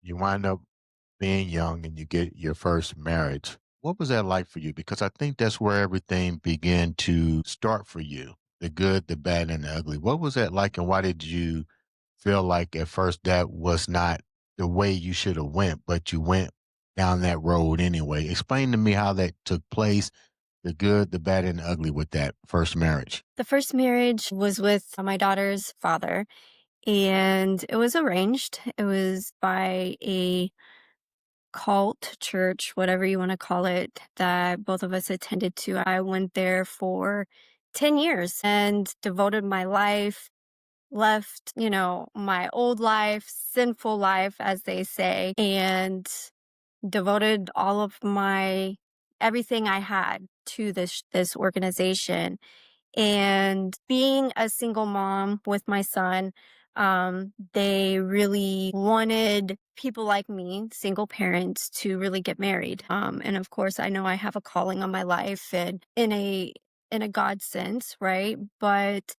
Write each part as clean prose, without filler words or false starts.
you wind up being young and you get your first marriage. What was that like for you? Because I think that's where everything began to start for you, the good, the bad, and the ugly. What was that like, and why did you feel like at first that was not the way you should have went, but you went down that road anyway? Explain to me how that took place, the good, the bad, and the ugly with that first marriage. The first marriage was with my daughter's father, and it was arranged. It was by a cult church, whatever you want to call it, that both of us attended to. I went there for 10 years and devoted my life, left, my old life, sinful life, as they say, and devoted all of my everything I had to this organization. And being a single mom with my son, they really wanted people like me, single parents, to really get married. And of course, I know I have a calling on my life, and in a God sense, right? But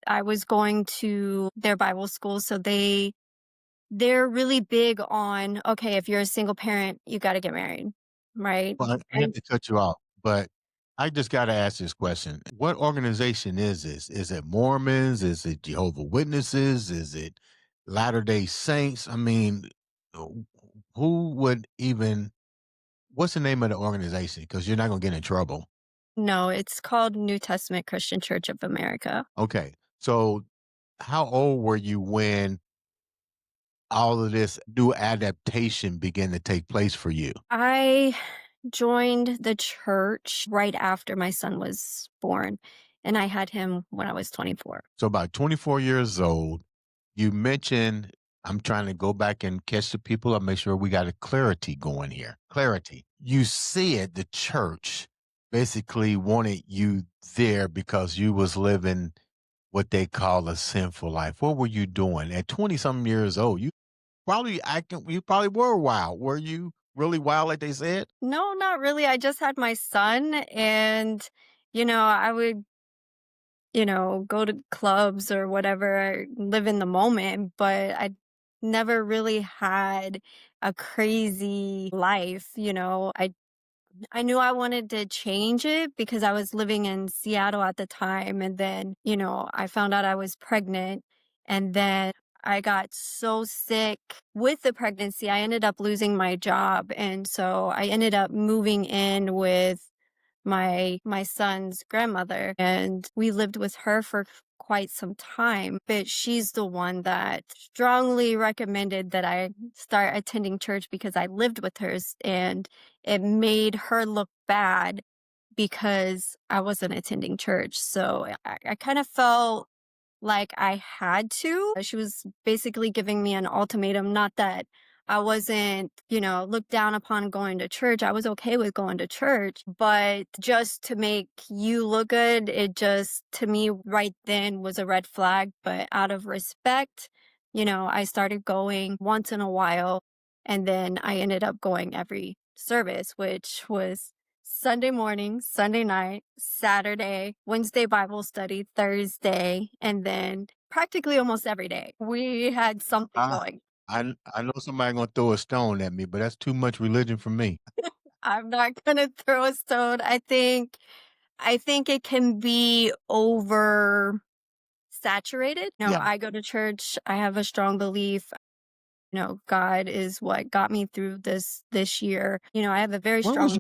I was going to their Bible school, so they're really big on, okay, if you're a single parent, you got to get married, right? Well, I have And to cut you off, but I just got to ask this question. What organization is this? Is it Mormons? Is it Jehovah Witnesses? Is it Latter-day Saints? I mean, uh, who would even, what's the name of the organization? Because you're not going to get in trouble. no, it's called New Testament Christian Church of America. Okay. So how old were you when all of this new adaptation began to take place for you? I joined the church right after my son was born, and I had him when I was 24. So about 24 years old, you mentioned, I'm trying to go back and catch the people. I'll make sure we got a clarity going here. Clarity. You said the church basically wanted you there because you was living what they call a sinful life. What were you doing at 20 something years old? You probably were wild. Were you really wild like they said? No, not really. I just had my son, and I would, go to clubs or whatever, live in the moment, but I never really had a crazy life. I knew I wanted to change it because I was living in Seattle at the time. And then, I found out I was pregnant. And then I got so sick with the pregnancy, I ended up losing my job. And so I ended up moving in with my son's grandmother, and we lived with her for quite some time. But she's the one that strongly recommended that I start attending church because I lived with her, and it made her look bad because I wasn't attending church. So I kind of felt like I had to. She was basically giving me an ultimatum, not that I wasn't, looked down upon going to church. I was okay with going to church, but just to make you look good, it just, to me, right then was a red flag. But out of respect, I started going once in a while, and then I ended up going every service, which was Sunday morning, Sunday night, Saturday, Wednesday Bible study, Thursday, and then practically almost every day we had something I, going. I know somebody gonna throw a stone at me, but that's too much religion for me. I'm not gonna throw a stone. I think it can be over saturated. Yeah. I go to church. I have a strong belief. God is what got me through this year. I have a very When was strong